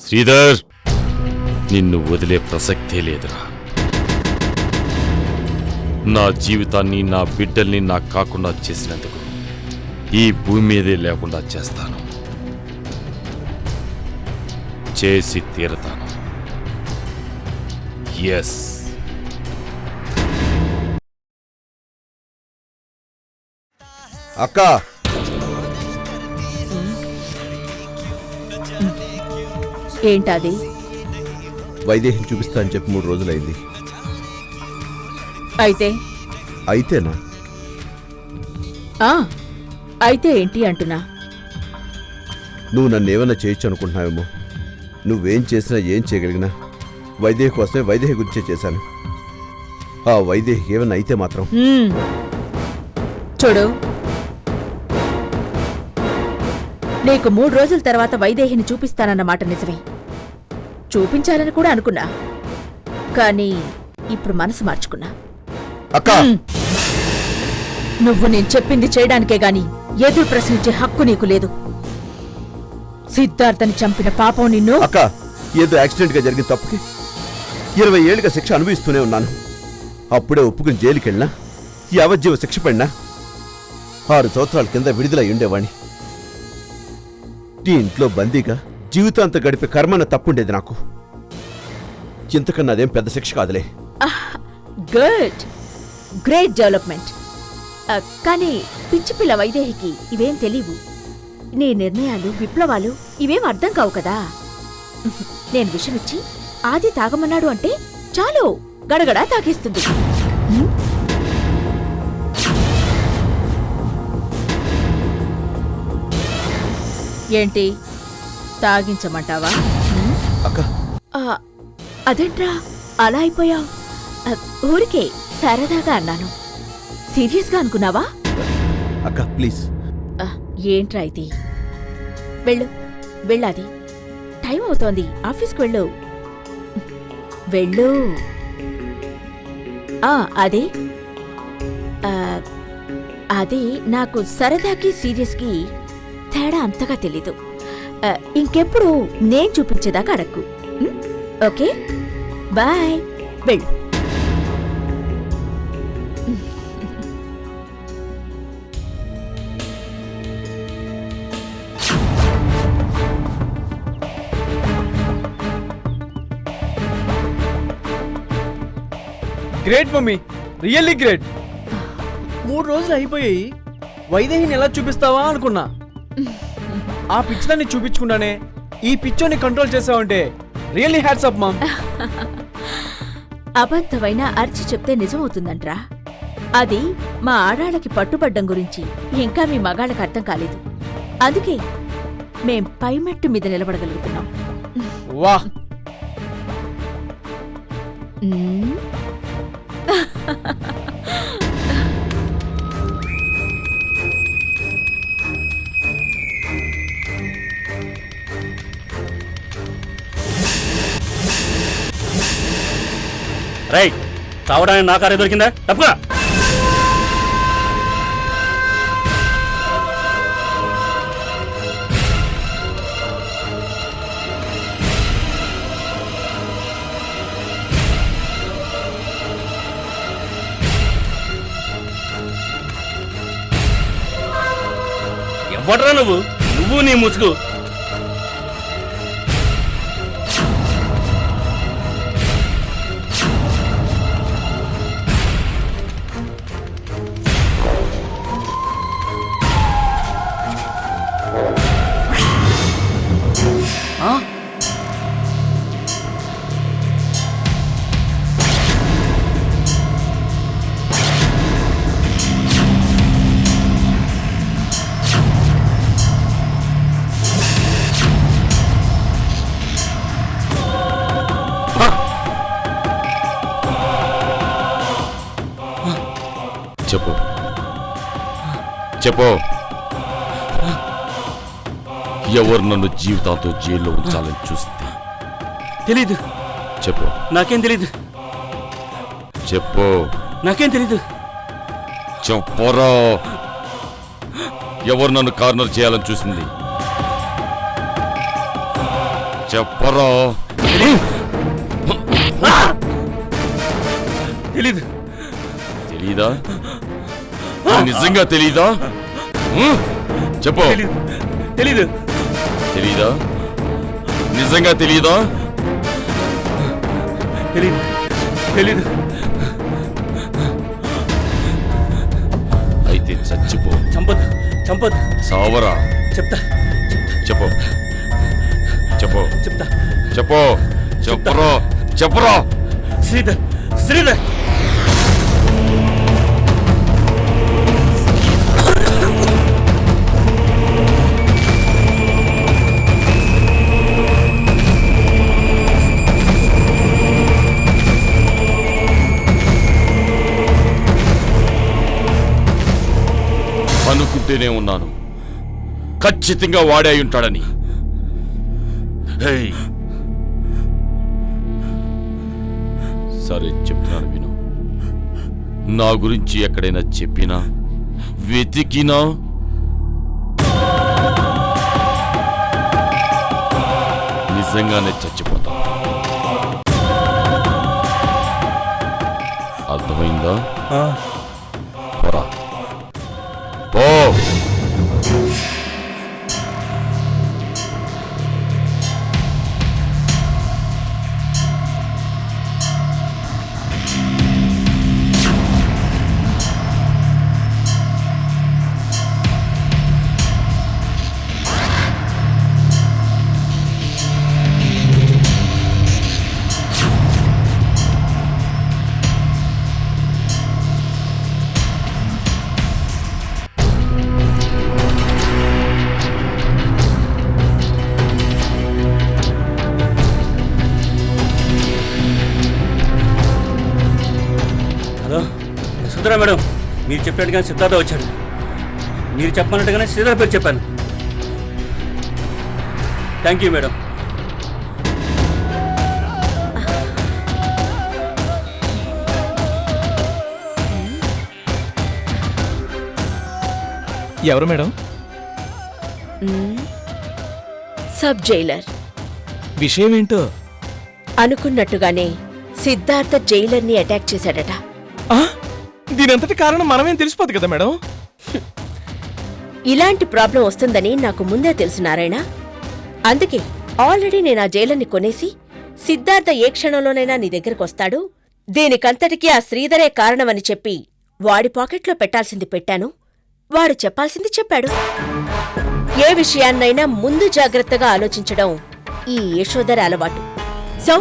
శ్రీధర్, నిన్ను వదిలే ప్రసక్తే లేదురా. నా జీవితాన్ని, నా బిడ్డల్ని నాకు కాకుండా చేసినందుకు ఈ భూమి మీదే లేకుండా చేస్తాను. చేసి తీరతాను. ఎస్. అక్క, ఏంటది? వైదేహిని చూపిస్తా అని చెప్పి 3 రోజులైంది. అయితేనా? అయితే ఏంటి అంటున్నా? నువ్వు నన్ను ఏమైనా చేయొచ్చు అనుకుంటున్నావేమో. నువ్వేం చేసినా ఏం చేయగలిగినా వైదేహి కోసమే వైదేహి గురించే చేశాను. ఆ వైదేహి ఏమైనా అయితే మాత్రం చూడు, నీకు 3 రోజుల తర్వాత వైదేహిని చూపిస్తానన్నమాట నిజమే. చూపించాలని కూడా అనుకున్నా, కానీ ఇప్పుడు మనసు మార్చుకున్నా. అక్క, నువ్వు నేను చెప్పింది చేయడానికే గాని ఎదురు ప్రశ్నించే హక్కు నీకు లేదు. సిద్ధార్థని చంపిన పాపం నిన్ను. అక్క, ఏదో యాక్సిడెంట్ గా జరిగిన తప్పుకి 20 ఏళ్లుగా శిక్ష అనుభవిస్తూనే ఉన్నాను. అప్పుడే ఒప్పుకుని జైలుకెళ్ళినా, యావజ్జీవ శిక్ష పడినా 6 సంవత్సరాల కింద విడుదలై ఉండేవాణ్ణి. ఈ ఇంట్లో బందీగా జీవితాంతం గడిపే కర్మన తప్పుండేది నాకు. ఇంతకన్నా అదేం పెద్ద శిక్ష కాదులే. Good, great development. కానీ పిచ్చి పిల్ల వైదేహికి ఇవేం తెలీవు. నీ నిర్ణయాలు, విప్లవాలు ఇవేం అర్థం కావు కదా. నేను విషమిచ్చి ఆది తాగమన్నాడు అంటే చాలు, గడగడా తాగేస్తుంది. ఏంటి, తాగించమంటావా? అదేంట్రా అలా అయిపోయావు? ఊరికే సరదాగా అన్నాను. సీరియస్గా అనుకున్నావా? అక్క ప్లీజ్. ఏంట్రా ఇది? వెళ్ళు, వెళ్ళాది. టైం అవుతోంది, ఆఫీస్కి వెళ్ళు. వెళ్ళు. అదే అది నాకు సరదాకి సీరియస్కి తేడా అంతగా తెలీదు. ఇంకెప్పుడు నేను చూపించేదాకా అడక్కు. Okay, bye. వెళ్ళు. Great mummy, really great. 3 రోజులు అయిపోయాయి, వైదేహిని ఎలా చూపిస్తావా అనుకున్నా. ఆ పిచ్చిదాన్ని చూపించుకుంటానే ఈ పిచ్చోని కంట్రోల్ చేసావంటే రియల్లీ హ్యాట్స్ అప్ మామ్. అబద్ధమైన అరిచి చెప్తే నిజమవుతుందంట్రా. అది మా ఆడాళ్ళకి పట్టుబడ్డం గురించి ఇంకా మీ మగాళ్ళకి అర్థం కాలేదు. అందుకే మేం పైమెట్టు మీద నిలబడగలుగుతున్నాం. వా, రైట్. తావడానికి నా కారే దొరికిందా? తప్పుగా ఎవడరా నువ్వు? నువ్వు నీ ముసుగు. చెప్పు చెప్పు, ఎవరు నన్ను జీవితాంతో జైల్లో ఉంచాలని చూస్తే? తెలీదు. చెప్పు. నాకేం తెలీదు. చెప్పు. నాకేం తెలీదు. చెప్పరా, ఎవరు నన్ను కార్నర్ చేయాలని చూసింది? చెప్పరా. తెలీదు. తెలీదా? నిజంగా తెలీదా? చెప్పు. తెలీదు. తెలీదా? నిజంగా తెలీదా? తెలీదు. తెలీదు. అయితే చచ్చిపో. చంపదు. చంపదు. సావరా. చెప్తా. చెప్పు. చెప్పు. చెప్తా. చెప్పు. చెప్పరా. చెప్పరా. శ్రీధర్. శ్రీధర్. అనుకుంటూనే ఉన్నాను, ఖచ్చితంగా వాడే అయి ఉంటాడని. హేయ్, సరే చెప్తున్నాను విను. నా గురించి ఎక్కడైనా చెప్పినా వెతికినా నిజంగానే చచ్చిపోతా. అర్థమైందా? పోరా. పో. హలో సుందరా మేడం, మీరు చెప్పినట్టుగానే సిద్ధార్థ వచ్చాడు. మీరు చెప్పమన్నట్టుగానే శ్రీధర్ పేరు చెప్పాను. Thank you madam. ఎవరు మేడం? Sub Jailer. విషయం ఏంటో? అనుకున్నట్టుగానే సిద్ధార్థ జైలర్ని అటాక్ చేశాడట. దీనంతటి కారణం మనమేం తెలిసిపోదు కదా మేడం. ఇలాంటి ప్రాబ్లం వస్తుందని నాకు ముందే తెలుసు నారాయణ. అందుకే ఆల్రెడీ నేను ఆ జైలర్ని కొనేసి సిద్ధార్థ ఏ క్షణంలోనైనా నీ దగ్గరకు వస్తాడు, దీనికంతటికీ ఆ శ్రీధరే కారణమని చెప్పి వాడి పాకెట్లో పెట్టాల్సింది పెట్టాను, వాడు చెప్పాల్సింది చెప్పాడు. ఏ విషయాన్నైనా ముందు జాగ్రత్తగా ఆలోచించడం ఈ యశోధర అలవాటు. సో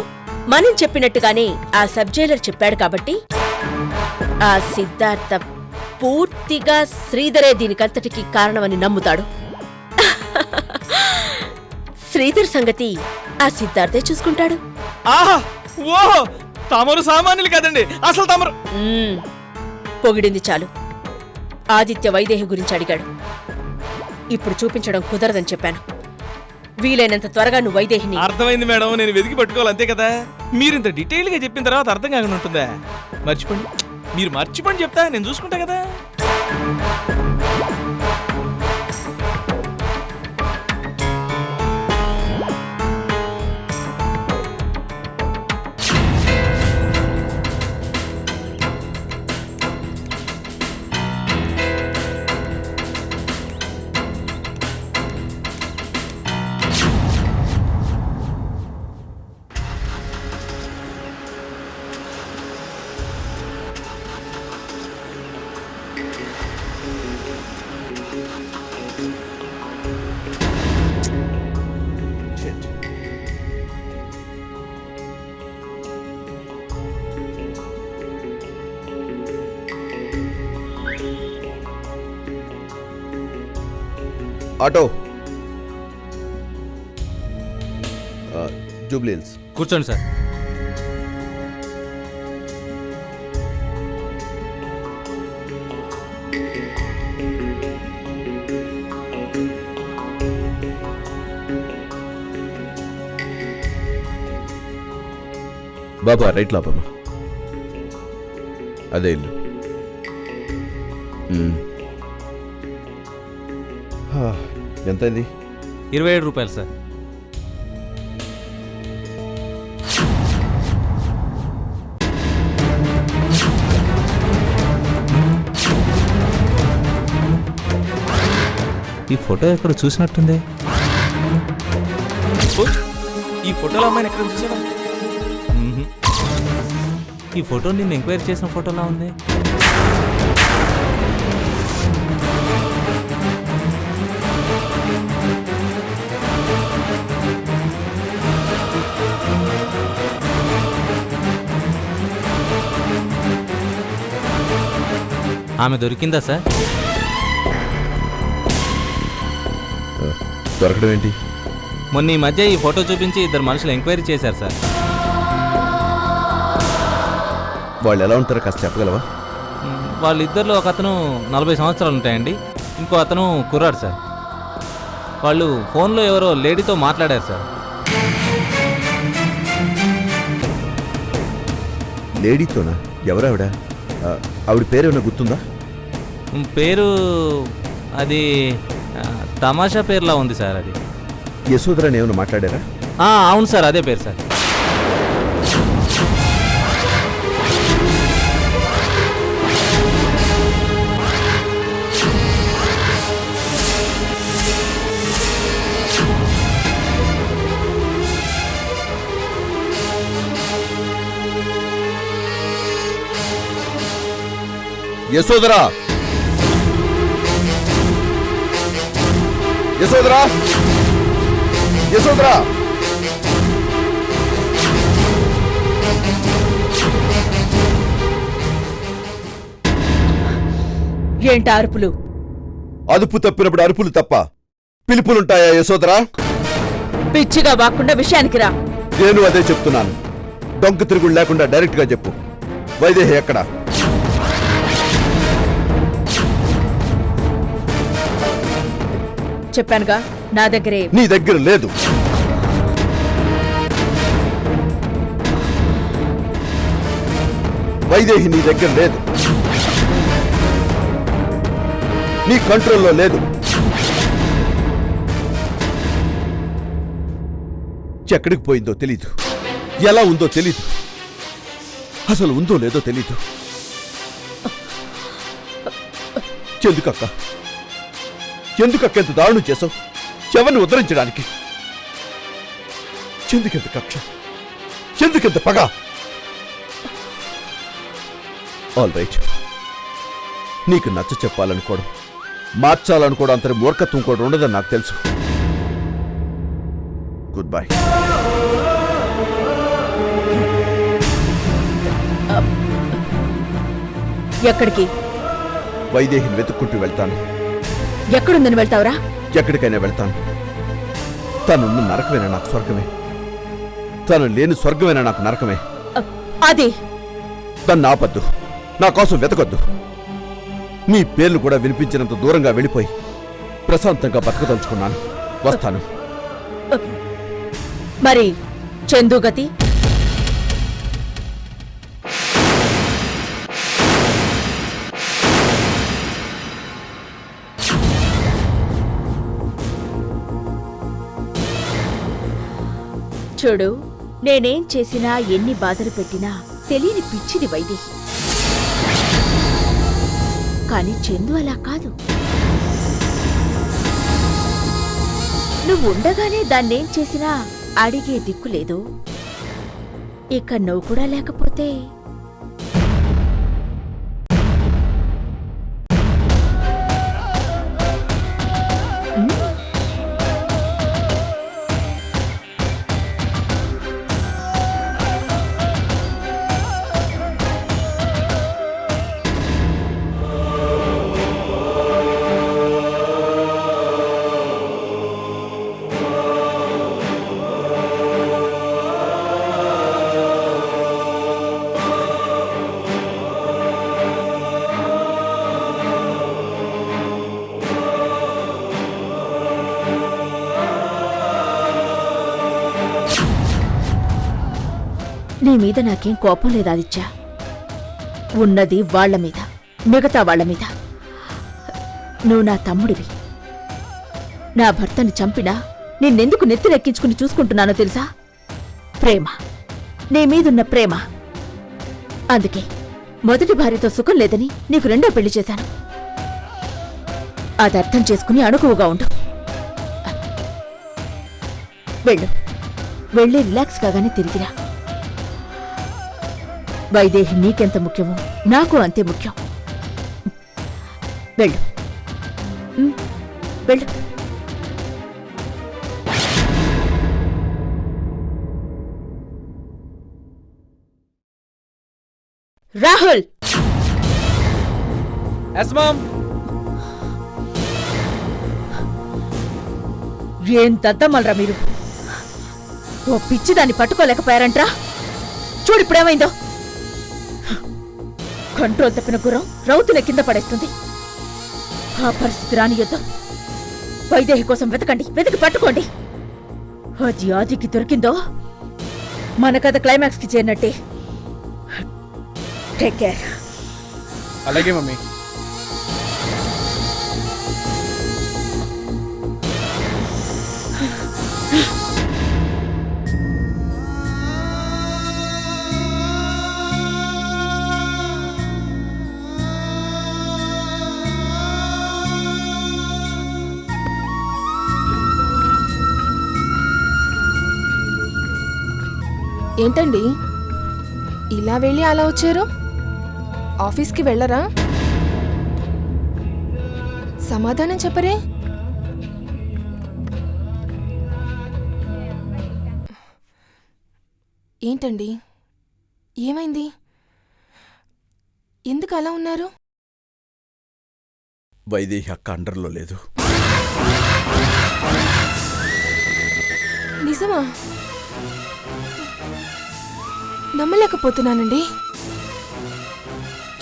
మనం చెప్పినట్టుగానే ఆ సబ్ జైలర్ చెప్పాడు కాబట్టి ఆ సిద్ధార్థ పూర్తిగా శ్రీధరే దీనికంతటికీ కారణమని నమ్ముతాడు. శ్రీధర్ సంగతి ఆ సిద్ధార్థే చూసుకుంటాడు. ఆహా, ఓహో, తమరు సామాన్యులు కదండి అసలు తమరు. పొగిడింది చాలు. ఆదిత్య వైదేహి గురించి అడిగాడు. ఇప్పుడు చూపించడం కుదరదని చెప్పాను. వీలైనంత త్వరగా నువ్వు వైదేహిని. అర్థమైంది మేడం, నేను వెతికి పట్టుకోవాలి అంతే కదా. మీరు ఇంత డీటెయిల్ గా చెప్పిన తర్వాత అర్థం కాకుండా ఉంటుందా? మర్చిపోండి, మీరు మర్చిపోండి, చెప్తా, నేను చూసుకుంటా కదా. ఆటో జూబ్లీహిల్స్. కూర్చోండి సార్. బాబా రైట్ లాభమ్మా, అదే ఇల్లు. ఎంత ఇది? 27 రూపాయలు సార్. ఈ ఫోటో ఎక్కడ చూసినట్టుంది. ఈ ఫోటోలో అమ్మాయిని ఎక్కడ చూసావా? మ్మ్హ్. ఈ ఫోటో నిన్ను ఎంక్వైరీ చేసిన ఫోటోలా ఉంది. ఆమె దొరికిందా సార్? దొరకడం ఏంటి? మొన్న ఈ మధ్య ఈ ఫోటో చూపించి ఇద్దరు మనుషులు ఎంక్వైరీ చేశారు సార్. వాళ్ళు ఎలా ఉంటారో కాస్త చెప్పగలవా? వాళ్ళిద్దరిలో ఒక అతను 40 సంవత్సరాలు ఉంటాయండి, ఇంకో అతను కుర్రాడు సార్. వాళ్ళు ఫోన్లో ఎవరో లేడీతో మాట్లాడారు సార్. లేడీతోనా? ఎవరావిడ? ఆవిడ పేరేమైనా గుర్తుందా? పేరు అది తమాషా పేరులా ఉంది సార్. అది యశోధరాని ఏమైనా మాట్లాడారా? అవును సార్, అదే పేరు సార్. యశోధరా! యశోధరా! యశోధరా! ఏంట అరుపులు? అదుపు తప్పినప్పుడు అరుపులు తప్ప పిలుపులుంటాయా యశోధరా? పిచ్చిగా వాక్కుండా విషయానికి రా. నేను అదే చెప్తున్నాను. డొంక తిరుగుడు లేకుండా డైరెక్ట్ గా చెప్పు. వైదేహి ఎక్కడ? చెప్పానుగా, నా దగ్గరే. నీ దగ్గర లేదు. వైదేహి నీ దగ్గర లేదు. నీ కంట్రోల్లో లేదు. ఎక్కడికి పోయిందో తెలీదు, ఎలా ఉందో తెలీదు, అసలు ఉందో లేదో తెలీదు. ఎందుకక్క ఎంత దారుణం చేసావు? ఎవరిని ఉద్ధరించడానికి? ఎందుకెంత కక్ష, ఎందుకెంత పగ? ఆల్ రైట్, నీకు నచ్చ చెప్పాలనుకోవడం, మార్చాలనుకోవడం అంతటి మూర్ఖత్వం కూడా ఉండదని నాకు తెలుసు. Good bye. ఎక్కడికి? వైదేహిని వెతుక్కుంటూ వెళ్తాను. ఎక్కడుందని వెళ్తావురా? ఎక్కడికైనా వెళ్తాను. తనున్న నరకమేనా నాకు స్వర్గమే, తను లేని స్వర్గమేనా నాకు నరకమే. అది తను ఆపద్దు, నా కోసం వెతకొద్దు. మీ పేర్లు కూడా వినిపించినంత దూరంగా వెళ్ళిపోయి ప్రశాంతంగా బతకదలుచుకున్నాను. వస్తాను. మరి చందుగతి? చూడు, నేనేం చేసినా ఎన్ని బాధలు పెట్టినా తెలియని పిచ్చిది వైదేహి. కాని చందు అలా కాదు. నువ్వు ఉండగానే దాన్నేం చేసినా అడిగే దిక్కు లేదు. ఇక నువ్వు కూడా లేకపోతే నీ మీద నాకేం కోపం లేదు ఆదిత్య. ఉన్నది వాళ్ల మీద, మిగతా వాళ్ల మీద. నువ్వు నా తమ్ముడివి. నా భర్తని చంపినా నిన్నెందుకు నెత్తిరెక్కించుకుని చూసుకుంటున్నానో తెలుసా? ప్రేమ, నీ మీదున్న ప్రేమ. అందుకే మొదటి భార్యతో సుఖం లేదని నీకు రెండో పెళ్లి చేశాను. అది అర్థం చేసుకుని అణుకువగా ఉండు. వెళ్ళు, వెళ్ళి రిలాక్స్ కాగానే తిరిగిరా. వైదేహి నీకెంత ముఖ్యమో నాకు అంతే ముఖ్యం. వెళ్ళు, వెళ్ళు. Rahul, yes ma'am. ఏం దద్దమ్మలరా మీరు? ఓ పిచ్చిదాన్ని పట్టుకోలేకపోయారంట్రా? చూడిప్పుడేమైందో. కంట్రోల్ తప్పిన గుర్రం రౌతుల కింద పడేస్తుంది. ఆ పరిస్థితి రానియొద్దు. వైదేహి కోసం వెతకండి, వెతికి పట్టుకోండి. అది ఆదికి దొరికిందో మన కథ క్లైమాక్స్ కి చేరినట్టే. Take care. అలాగే మమ్మీ. ఏంటండి ఇలా వెళ్ళి అలా వచ్చారు? ఆఫీస్కి వెళ్ళరా? సమాధానం చెప్పరే? ఏంటండి, ఏమైంది? ఎందుకు అలా ఉన్నారు? వైదేహి అక్క అండర్లో లేదు. నిజమా? నమ్మలేకపోతున్నానండి.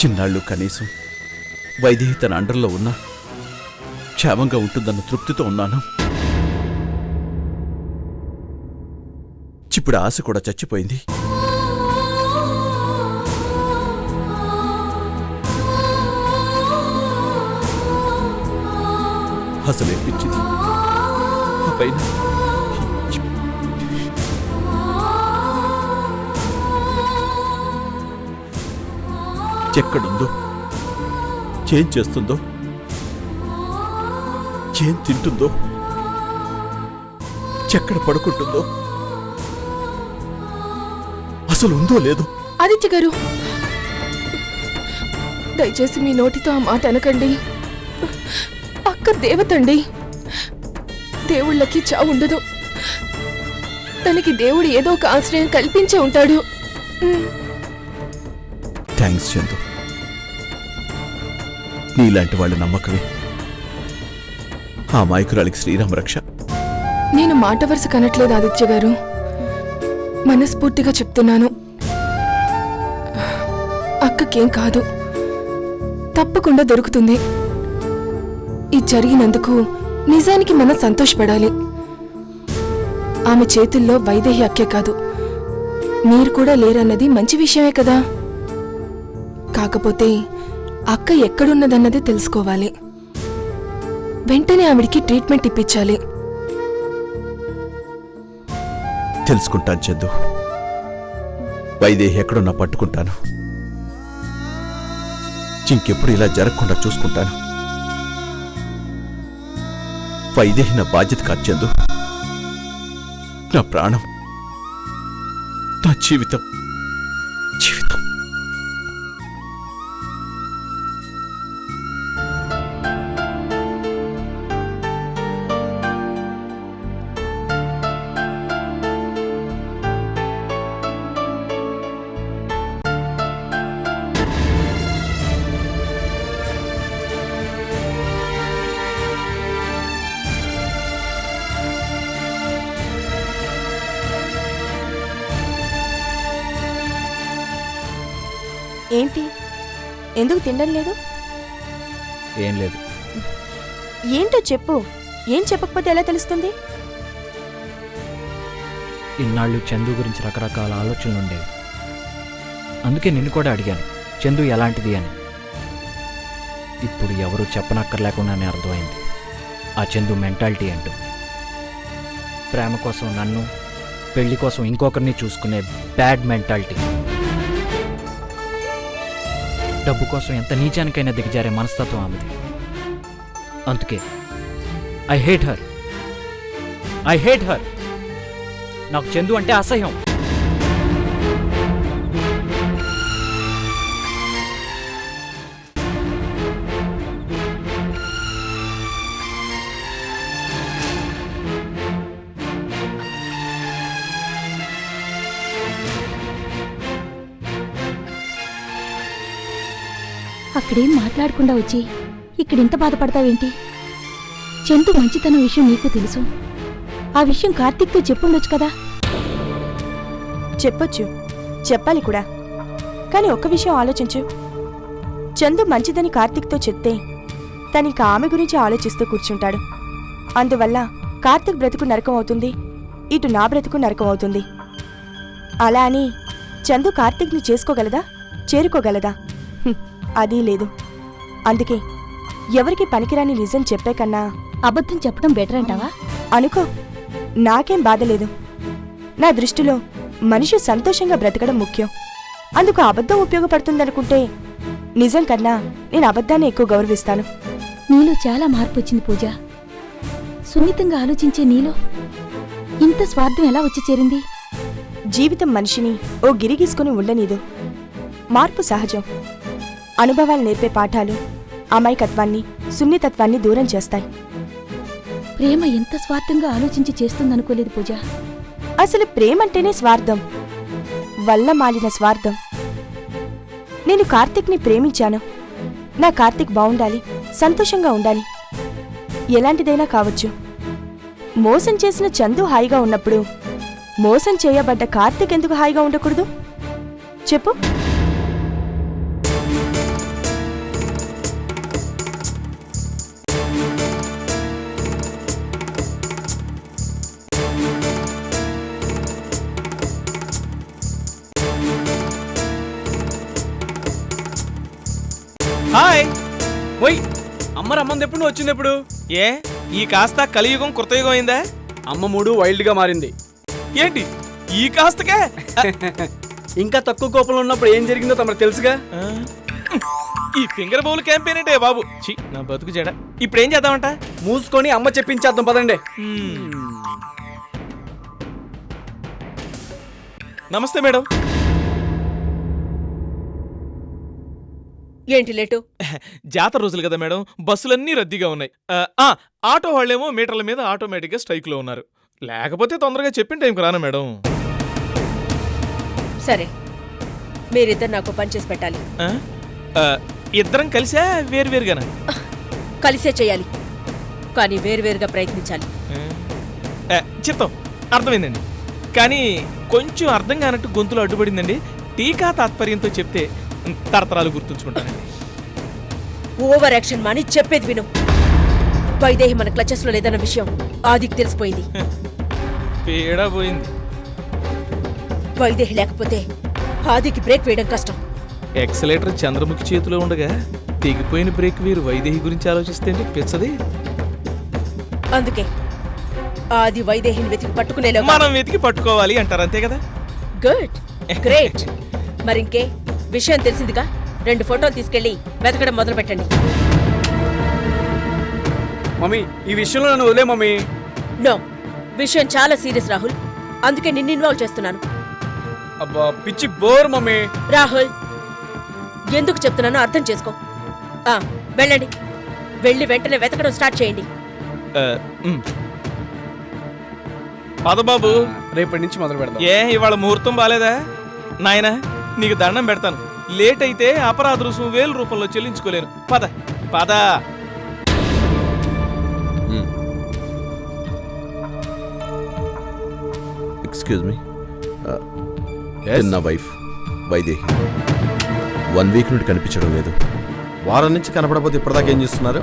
చిన్నాళ్ళు కనీసం వైదేహి తన అండర్లో ఉన్నా క్షేమంగా ఉంటుందన్న తృప్తితో ఉన్నాను. ఇప్పుడు ఆశ కూడా చచ్చిపోయింది. అసలు పిచ్చిది. ఆ పైన ఎక్కడుందో, ఏం చేస్తుందో, ఏం తింటుందో, ఎక్కడ పడుకుంటుందో, అసలు ఉందో లేదో. ఆదిత్య గారు, దయచేసి మీ నోటితో ఆ మాట అనకండి. అక్క దేవతండి. దేవుళ్ళకి చావు ఉండదు. తనకి దేవుడు ఏదో ఒక ఆశ్రయం కల్పించే ఉంటాడు. థ్యాంక్స్ చందు. నీలాంటి వాళ్ళ నమ్మకమే ఆ మాయకురాలికి శ్రీరామ రక్ష. నేను మాట వరుస కనట్లేదు ఆదిత్య గారు, మనస్ఫూర్తిగా చెప్తున్నాను. అక్కకేం కాదు, తప్పకుండా దొరుకుతుంది. ఇది జరిగినందుకు నిజానికి మనం సంతోషపడాలి. ఆమె చేతుల్లో వైదేహి అక్కే కాదు, మీరు కూడా లేరన్నది మంచి విషయమే కదా. కాకపోతే అక్క ఎక్కడున్నదన్నది తెలుసుకోవాలి. వెంటనే ఆవిడికి ట్రీట్మెంట్ ఇప్పించాలి. తెలుసుకుంటాను చందు. వైదేహి ఎక్కడున్నా పట్టుకుంటాను. ఇంకెప్పుడు ఇలా జరగకుండా చూసుకుంటాను. వైదేహి నా బాధ్యత కాదు చందు, నా ప్రాణం, నా జీవితం. జీవితం ఏంటి, ఎందుకు తినడం లేదు? ఏం లేదు. ఏంటో చెప్పు. ఏం చెప్పకపోతే ఎలా తెలుస్తుంది? ఇన్నాళ్ళు చందు గురించి రకరకాల ఆలోచనలు ఉండేవి. అందుకే నిన్ను కూడా అడిగాను, చందు ఎలాంటిది అని. ఇప్పుడు ఎవరూ చెప్పనక్కర్లేకుండానే అర్థమైంది ఆ చందు మెంటాలిటీ అంటూ. ప్రేమ కోసం నన్ను, పెళ్లి కోసం ఇంకొకరిని చూసుకునే బ్యాడ్ మెంటాలిటీ. డబ్బు కోసం ఎంత నీచానికైనా దిగజారే మనస్తత్వం ఆమెది. అందుకే ఐ హేట్ హర్. నాకు చందు అంటే అసహ్యం. అక్కడేం మాట్లాడకుండా వచ్చి ఇక్కడింత బాధపడతావేంటి? చందు మంచితనం విషయం నీకు తెలుసు. ఆ విషయం కార్తీక్తో చెప్పుండొచ్చు కదా. చెప్పొచ్చు, చెప్పాలి కూడా. కానీ ఒక్క విషయం ఆలోచించు. చందు మంచిదని కార్తీక్తో చెప్తే తనింక ఆమె గురించి ఆలోచిస్తూ కూర్చుంటాడు. అందువల్ల కార్తీక్ బ్రతుకు నరకం అవుతుంది, ఇటు నా బ్రతుకు నరకం అవుతుంది. అలా అని చందు కార్తీక్ని చేసుకోగలదా, చేరుకోగలదా? అదీ లేదు. అందుకే ఎవరికి పనికిరాని నిజం చెప్పే కన్నా అబద్ధం చెప్పడం బెటర్ అంటావా? అనుకో, నాకేం బాధ లేదు. నా దృష్టిలో మనిషి సంతోషంగా బ్రతకడం ముఖ్యం. అందుకు అబద్ధం ఉపయోగపడుతుందనుకుంటే నిజం కన్నా నేను అబద్ధాన్ని ఎక్కువ గౌరవిస్తాను. నీలో చాలా మార్పు వచ్చింది పూజ. సున్నితంగా ఆలోచించే నీలో ఇంత స్వార్థం ఎలా వచ్చి చేరింది? జీవితం మనిషిని ఓ గిరిగీసుకుని ఉండనీదు. మార్పు సహజం. అనుభవాలు నేర్పే పాఠాలు అమాయకత్వాన్ని, సున్నితత్వాన్ని దూరం చేస్తాయి. ప్రేమ ఎంత స్వార్థంగా ఆలోచించి చేస్తుందనుకోలేదు పూజ. అసలు ప్రేమంటేనే స్వార్థం, వల్ల మాలిన స్వార్థం. నేను కార్తీక్ని ప్రేమించాను. నా కార్తీక్ బావుండాలి, సంతోషంగా ఉండాలి. ఎలాంటిదైనా కావచ్చు. మోసం చేసిన చందు హాయిగా ఉన్నప్పుడు మోసం చేయబడ్డ కార్తీక్ ఎందుకు హాయిగా ఉండకూడదు చెప్పు? హాయ్. ఓయ్, అమ్మ రమ్మంది ఎప్పుడు, వచ్చింది ఎప్పుడు? ఏ ఈ కాస్త కలియుగం కృతయుగం అయిందా? అమ్మ మూడు వైల్డ్గా మారింది. ఏంటి ఈ కాస్తకే? ఇంకా తక్కువ కోపంలో ఉన్నప్పుడు ఏం జరిగిందో తమకు తెలుసుగా. ఈ ఫింగర్ బౌల్ క్యాంపెయిన్ అంటే బాబు. ఛీ, నా బతుకు చెడ. ఇప్పుడు ఏం చేద్దామంట? మూసుకొని అమ్మ చెప్పించేద్దాం పదండి. నమస్తే మేడం. ఏంటి లేటు? జాతర రోజులు కదా మేడం, బస్సులన్నీ రద్దీగా ఉన్నాయి. ఆటో వాళ్ళేమో మీటర్ల మీద ఆటోమేటిక్గా స్ట్రైక్లో ఉన్నారు. లేకపోతే తొందరగా చెప్పిన టైంకి రానా మేడం? సరే, మీరిద్దరు నాకు పని చేసి పెట్టాలి. ఇద్దరం కలిసా వేరువేరుగానా? కలిసే చేయాలి, కానీ వేరువేరుగా ప్రయత్నించాలి. చిత్తం, అర్థమైందండి. కానీ కొంచెం అర్థం కానట్టు గొంతులో అడ్డుపడిందండి. టీకా తాత్పర్యంతో చెప్తే తరతరాలు గుర్తుంచుకుంటానండి. ఓవర్ యాక్షన్ మాని చెప్పేది విను. వైదేహి మన క్లచెస్ లో లేదన్న విషయం ఆదికి తెలిసిపోయింది. పేడా పోయింది. వైదేహి లేకపోతే ఆదికి బ్రేక్ వేయడం కష్టం. ఎక్సలేటర్ చంద్రముఖి చేతిలో ఉండగా తెగిపోయిన బ్రేక్ వీరు వైదేహి గురించి ఆలోచిస్తే పిచ్చది. అందుకే ఆది వైదేహిని వెతికి పట్టుకునేలో మనం వెతికి పట్టుకోవాలి అంటారు, అంతే కదా? Good, great. మరింకే విషయం తెలిసిందిగా, 2 ఫోటోలు తీసుకెళ్లి వెతకడం మొదలు పెట్టండి. మమ్మీ, ఈ విషయంలో నన్ను వదిలే మమ్మీ. నో, విషయం చాలా సీరియస్ రాహుల్. అందుకే నిన్ను ఇన్వాల్వ్ చేస్తున్నాను. అబ్బా పిచ్చి బోర్ మమ్మీ. రాహుల్, ఎందుకు చెప్తున్నానో అర్థం చేసుకో. వెళ్ళండి, వెళ్ళి వెంటనే వెతకడం స్టార్ట్ చేయండి. పదబాబు, రేపటి నుంచి మొదలు పెడతాం. ఏ ఇవాళ ముహూర్తం బాలేదా? నాయనా, నీకు దండం పెడతాను. లేట్ అయితే అపరాధ రుసుము 1000 రూపాయల్లో చెల్లించుకోలేను. పద పద. ఎక్స్క్యూజ్ మీ, నా వైఫ్ వైదేహి 1 వీక్ నుండి కనిపించడం లేదు. వారం నుంచి కనపడకపోతే ఇప్పటిదాకా ఏం చేస్తున్నారు?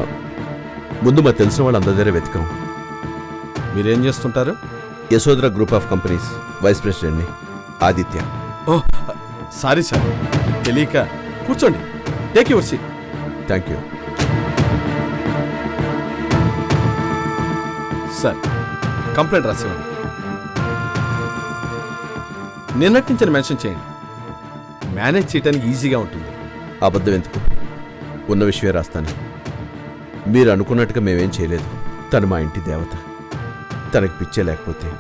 ముందు మాకు తెలిసిన వాళ్ళు అందరి దగ్గర వెతికాం. మీరేం చేస్తుంటారు? Yashodhara group of companies vice ప్రెసిడెంట్ని, ఆదిత్య. ఓ సారీ సార్, తెలియక. కూర్చోండి, take your seat. Thank you sir. Complaint రాసివ్వండి. నిన్నటి నుంచి మెన్షన్ చేయండి. మేనేజ్ చేయడానికి ఈజీగా ఉంటుంది. అబద్ధం ఎందుకు, ఉన్న విషయమే రాస్తాను. మీరు అనుకున్నట్టుగా మేమేం చేయలేదు. తను మా ఇంటి దేవత. తనకి పిచ్చే లేకపోతే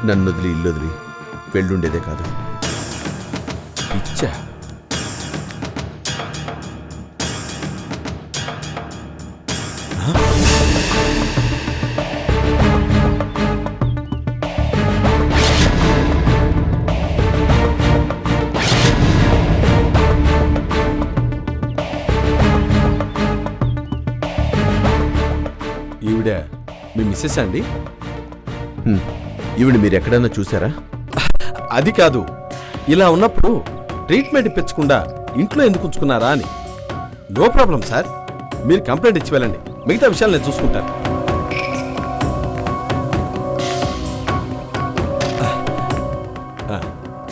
నన్ను వదిలి ఇల్లు వదిలి వెళ్ళుండేదే కాదు. పిచ్చా? ఈవిడ మీ మిస్సెస్ అండి? ఈవిడ మీరు ఎక్కడైనా చూసారా? అది కాదు, ఇలా ఉన్నప్పుడు ట్రీట్మెంట్ ఇప్పించకుండా ఇంట్లో ఎందుకు ఉంచుకున్నారా అని. నో ప్రాబ్లం సార్, మీరు కంప్లైంట్ ఇచ్చి వెళ్ళండి, మిగతా విషయాలు నేను చూసుకుంటాను.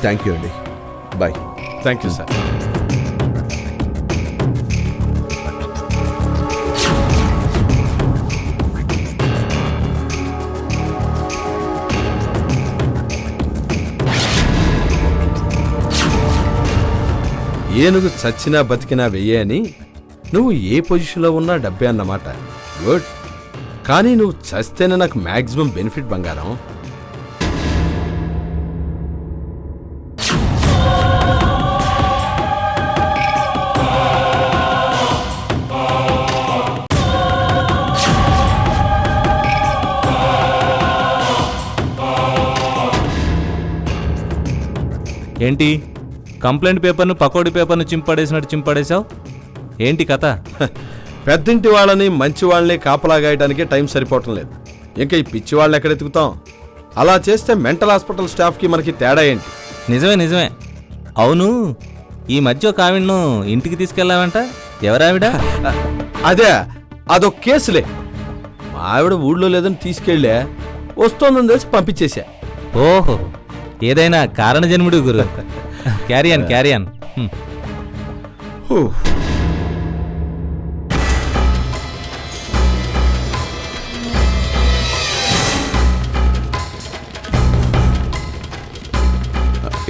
థ్యాంక్ యూ అండి. బాయ్. Thank you sir. ఏనుగు చచ్చినా బతికినా వెయ్యే అని నువ్వు ఏ పొజిషన్లో ఉన్నా డబ్బే అన్నమాట. గుడ్. కానీ నువ్వు చస్తేనే నాకు మ్యాక్సిమం బెనిఫిట్ బంగారం. ఏంటి కంప్లైంట్ పేపర్ను పకోడీ పేపర్ను చింపడేసినట్టు చింపడేశావు? ఏంటి కథ? పెద్దింటి వాళ్ళని మంచి వాళ్ళని కాపలాగాయడానికే టైం సరిపోవటం లేదు. ఇంకా ఈ పిచ్చి వాళ్ళని ఎక్కడ ఎత్తుకుతాం? అలా చేస్తే మెంటల్ హాస్పిటల్ స్టాఫ్కి మనకి తేడా ఏంటి? నిజమే. అవును, ఈ మధ్య ఒక ఆవిడను ఇంటికి తీసుకెళ్ళావంట. ఎవరావిడ? అదే, అదొక కేసులే. మా ఆవిడ ఊళ్ళో లేదని తీసుకెళ్ళా, వస్తోందని తెలిసి పంపించేశా. ఓహో, ఏదైనా కారణ జన్ముడు గురు. క్యారియన్.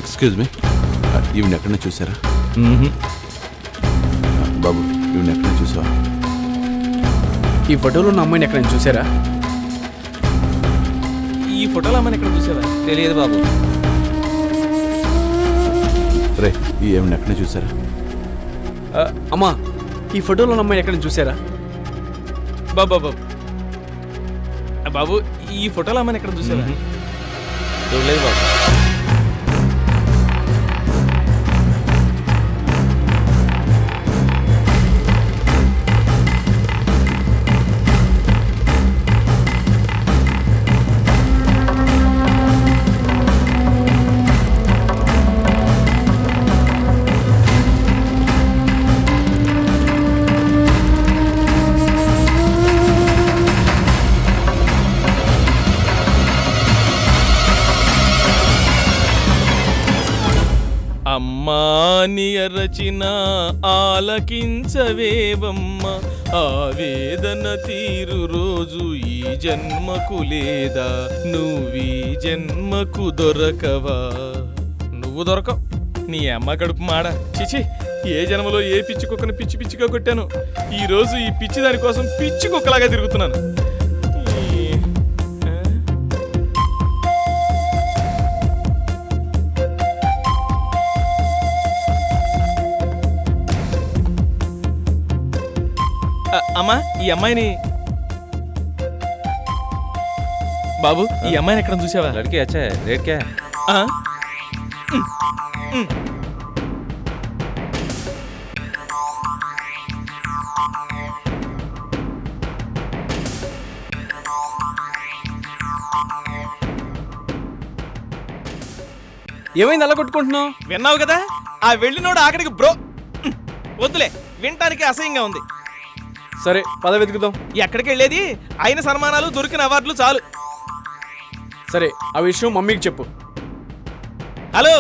ఎక్స్క్యూజ్ మీ, ఈవిని ఎక్కడైనా చూసారా? బాబు, ఈవిని ఎక్కడైనా చూసావా? ఈ ఫోటోలో ఉన్న అమ్మాయిని ఎక్కడైనా చూసారా? ఈ ఫోటోలో అమ్మాయిని ఎక్కడ చూసారా? తెలియదు బాబు. రే, ఈ ఏమైనా ఎక్కడైనా చూసారా? అమ్మా, ఈ ఫోటోలో ఉన్న అమ్మాయిని ఎక్కడైనా చూసారా? బాబు, ఈ ఫోటోలో అమ్మాయిని ఎక్కడ చూసారా? చూడలేదు బాబు. అమ్మాని అరచిన ఆలకించవేవమ్మ, ఆవేదన తీరు రోజు ఈ జన్మకు లేదా, నువ్వీ జన్మకు దొరకవా? నువ్వు దొరకవు, నీ అమ్మ కడుపు మాడ. చిచి, ఏ జన్మలో ఏ పిచ్చి కుక్కను పిచ్చి పిచ్చిగా కొట్టాను. ఈ రోజు ఈ పిచ్చి దానికోసం పిచ్చి కుక్కలాగా తిరుగుతున్నాను. అమ్మా, ఈ అమ్మాయిని బాబు, ఈ అమ్మాయిని ఎక్కడ చూసావా? లడ్కి అచ్చా, రేట్ క్యా? ఏమైంది అలా కొట్టుకుంటున్నావు? విన్నావు కదా, ఆ వెళ్ళినోడు ఆఖరికి బ్రో. వద్దులే, వినటానికి అసహ్యంగా ఉంది. సరే, పద వెతుకుదాం. ఎక్కడికి వెళ్ళేది? అయిన సన్మానాలు, దొరికిన అవార్డులు చాలు. సరే, ఆ విషయం మమ్మీకి చెప్పు. హలో,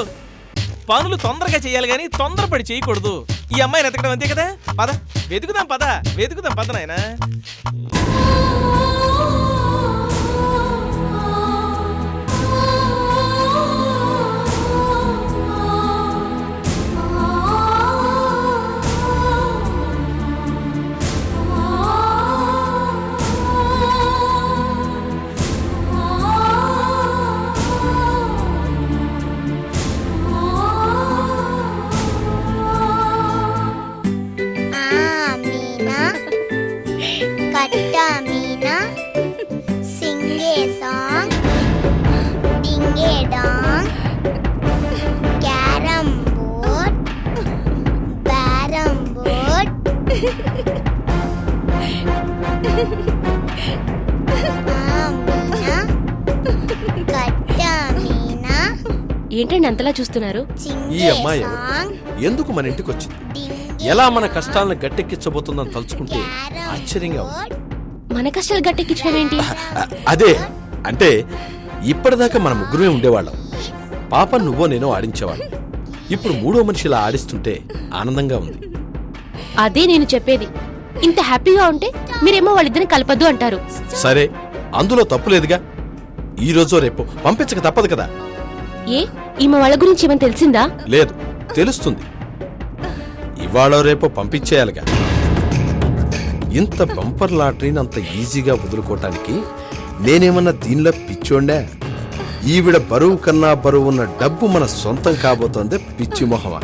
పనులు తొందరగా చేయాలి కానీ తొందరపడి చేయకూడదు. ఈ అమ్మాయిని ఎతకడం అంతే కదా. పద వెతుకుదాం, పద నాయనా. ఏంటండి అంతలా చూస్తున్నారు? ఈ అమ్మాయి ఎవరు? ఎందుకు మన ఇంటికి వచ్చింది? ఎలా మన కష్టాలను గట్టెక్కించబోతుందని తలుచుకుంటే ఆశ్చర్యంగా ఉంది. మన కష్టాలు గట్టెక్కించడమేంటి? అదే అంటే ఇప్పటిదాకా మన ముగ్గురమే ఉండేవాళ్ళం. పాప నువ్వో నేనో ఆడించేవాళ్ళం. ఇప్పుడు మూడో మనిషిలా ఆడిస్తుంటే ఆనందంగా ఉంది. అదే నేను చెప్పేది. ఇంత హ్యాపీగా ఉంటే మీరేమో వాళ్ళిద్దరిని కలపద్దు అంటారు. సరే, అందులో తప్పు లేదుగా. ఈ రోజో రేపు పంపించక తప్పదు కదా. ఏ ఈమె వాళ్ళ గురించి ఏమైనా తెలిసిందా? లేదు, తెలుస్తుంది. ఇవాళ రేపు పంపించేయాలిగా. ఇంత బంపర్ లాటరీని అంత ఈజీగా వదులుకోవటానికి నేనేమన్నా దీనిలో పిచ్చోండా? ఈవిడ బరువు కన్నా బరువు ఉన్న డబ్బు మన సొంతం కాబోతోంది. పిచ్చి మొహమా.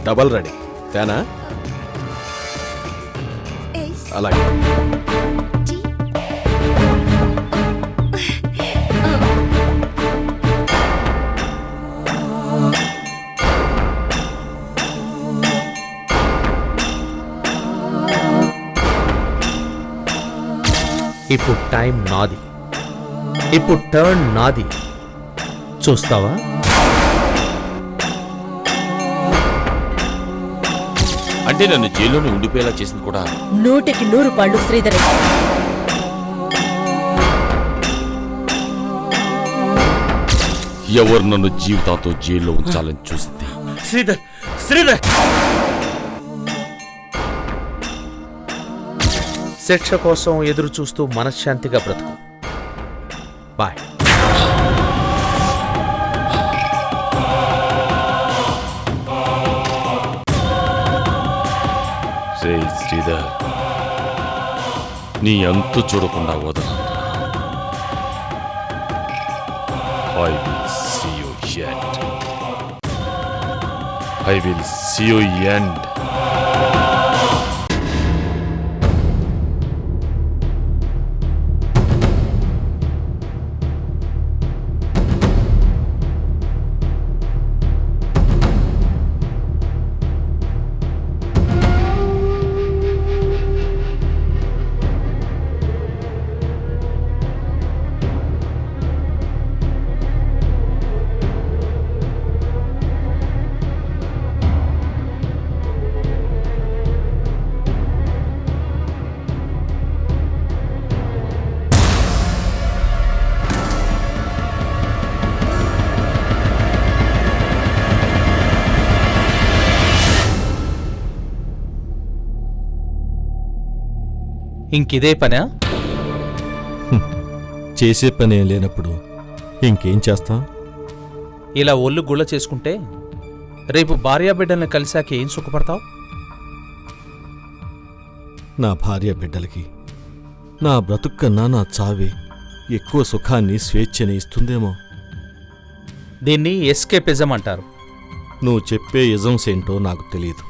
డబల్ రెడీ తేనా? అలాగే. ఇప్పుడు టైం నాది. ఇప్పుడు టర్న్ నాది. చూస్తావా? అంటే నన్ను జైల్లోనే ఉండిపోయేలా చేసింది కూడా 100కి 100 పళ్ళు శ్రీధరే. ఎవరు నన్ను జీవితాంతో జైల్లో ఉంచాలని చూసింది? శ్రీధర్, శ్రీధర్! శిక్ష కోసం ఎదురు చూస్తూ మనశ్శాంతిగా బ్రతుకు. బాయ్. శ్రీధర్, నీ అంతు చూడకుండా వదల. I will see you end. I will see you end. ఇంకిదే పనా? చేసే పనేం లేనప్పుడు ఇంకేం చేస్తాం? ఇలా ఒళ్ళు గుళ్ళ చేసుకుంటే రేపు భార్యాబిడ్డల్ని కలిశాక ఏం సుఖపడతావు? నా భార్య బిడ్డలకి నా బ్రతుక్కన్నా నా చావే ఎక్కువ సుఖాన్ని స్వేచ్ఛని ఇస్తుందేమో. దీన్ని ఎస్కేపిజం అంటారు. నువ్వు చెప్పే ఇజమ్స్ ఏంటో నాకు తెలియదు,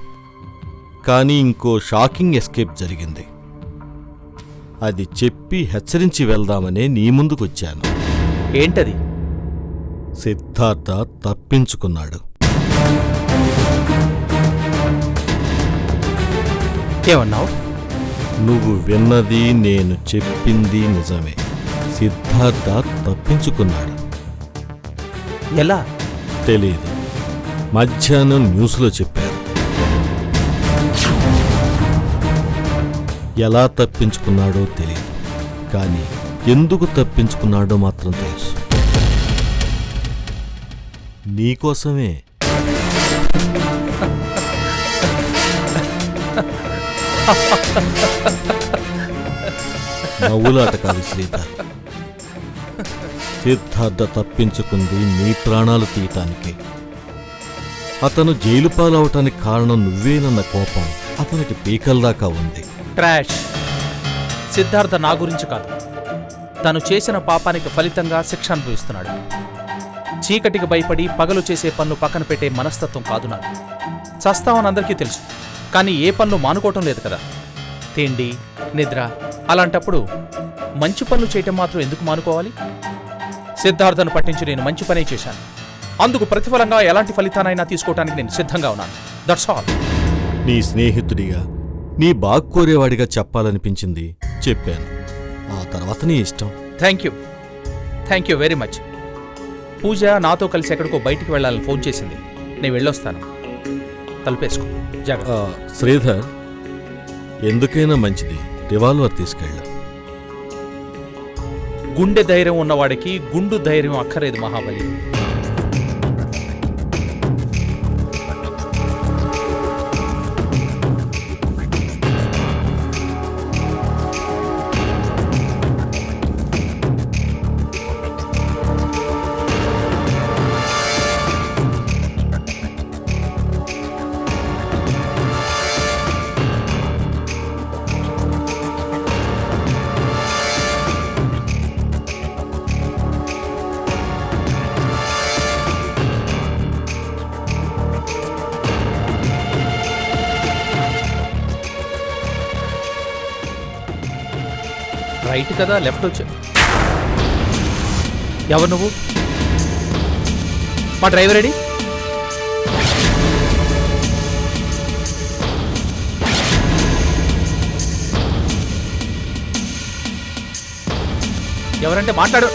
కానీ ఇంకో షాకింగ్ ఎస్కేప్ జరిగింది. అది చెప్పి హెచ్చరించి వెళ్దామనే నీ ముందుకొచ్చాను. ఏంటది? సిద్ధార్థ తప్పించుకున్నాడు. ఏమన్నావు? నువ్వు విన్నది నేను చెప్పింది నిజమే. సిద్ధార్థ తప్పించుకున్నాడు. ఎలా? తెలీదు. మధ్యాహ్నం న్యూస్లో చెప్పారు. ఎలా తప్పించుకున్నాడో తెలియదు, కానీ ఎందుకు తప్పించుకున్నాడో మాత్రం తెలుసు. నీకోసమే. నవ్వులాట కాదు శ్రీధర్. సిద్ధార్థ తప్పించుకుంది నీ ప్రాణాలు తీయటానికి. అతను జైలు పాలవటానికి కారణం నువ్వేనన్న కోపం అతనికి పీకల్దాకా ఉంది. ట్రాష్. సిద్ధార్థ నా గురించి కాదు, తను చేసిన పాపానికి ఫలితంగా శిక్ష అనుభవిస్తున్నాడు. చీకటికి భయపడి పగలు చేసే పన్ను పక్కన పెట్టే మనస్తత్వం కాదు నాది. చస్తావని అందరికీ తెలుసు, కానీ ఏ పనులు మానుకోవటం లేదు కదా. తిండి, నిద్ర, అలాంటప్పుడు మంచి పనులు చేయటం మాత్రం ఎందుకు మానుకోవాలి? సిద్ధార్థను పట్టించి నేను మంచి పనే చేశాను. అందుకు ప్రతిఫలంగా ఎలాంటి ఫలితానైనా తీసుకోవటానికి నేను సిద్ధంగా ఉన్నాను. That's all. నీ స్నేహితుడిగా, నీ బాగుకోరేవాడిగా చెప్పాలనిపించింది చెప్పాను. ఆ తర్వాత నీ ఇష్టం. Thank you very much. Pooja నాతో కలిసి ఎక్కడికో బయటికి వెళ్ళాలని ఫోన్ చేసింది. నేను వెళ్ళొస్తాను. తలుపేసుకో. జాగ్రత్త. శ్రీధర్, ఎందుకైనా మంచిది రివాల్వర్ తీసుకెళ్ళ. గుండె ధైర్యం ఉన్నవాడికి గుండు ధైర్యం అక్కర్లేదు మహాబలి. రైట్ కదా, లెఫ్ట్ వచ్చా. ఎవరు నువ్వు? మా డ్రైవర్ రెడీ? ఎవరంటే మాట్లాడు.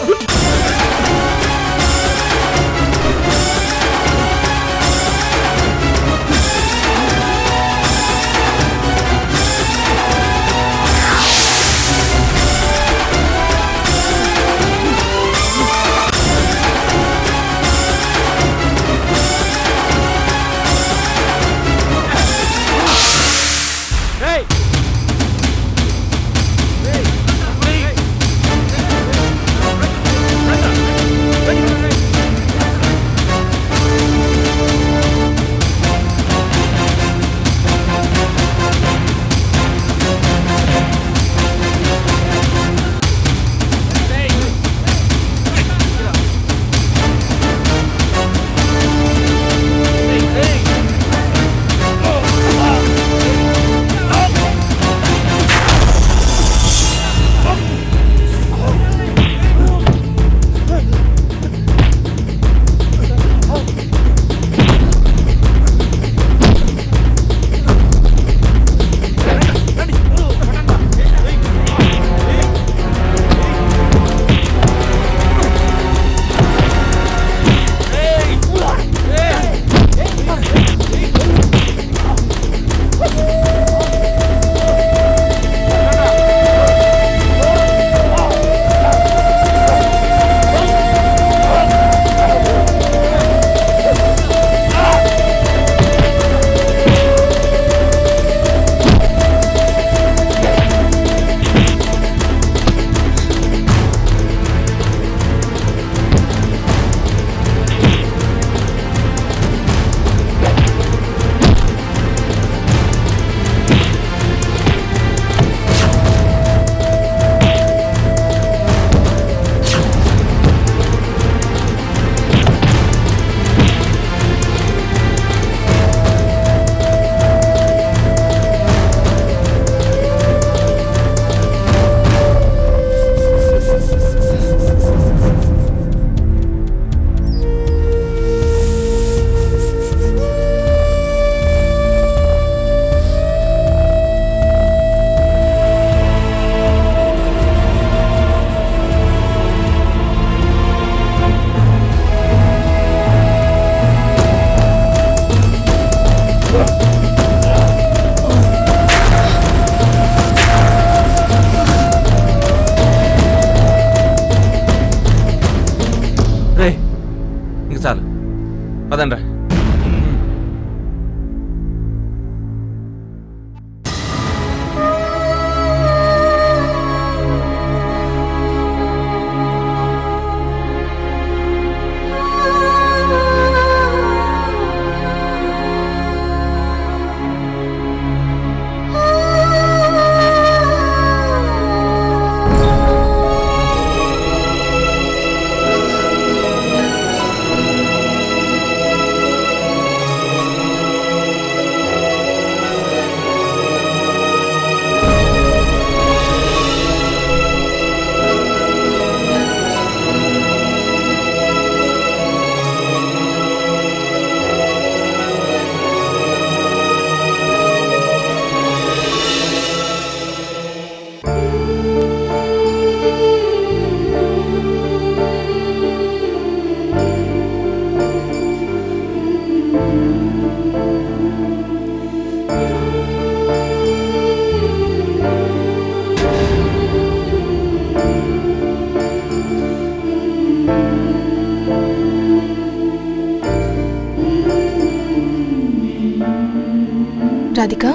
రాధిక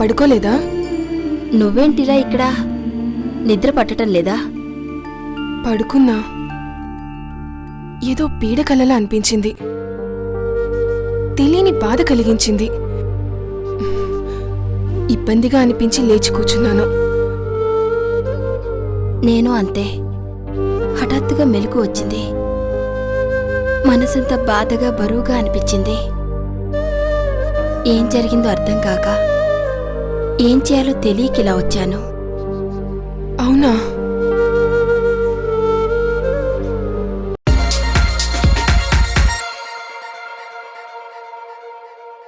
పడుకోలేదా? నువ్వేంటిరా ఇక్కడ? నిద్ర పట్టటం లేదా? పడుకున్నా. ఏదో పీడ కలలా అనిపించింది. తెలియని బాధ కలిగించింది. ఇబ్బందిగా అనిపించి లేచి కూర్చున్నాను. నేను అంతే. హఠాత్తుగా మెలకు వచ్చింది. మనసంతా బాధగా బరువుగా అనిపించింది. ఏం జరిగిందో అర్థం కాక ఏం చేయాలో తెలియకిలా వచ్చాను. అవునా?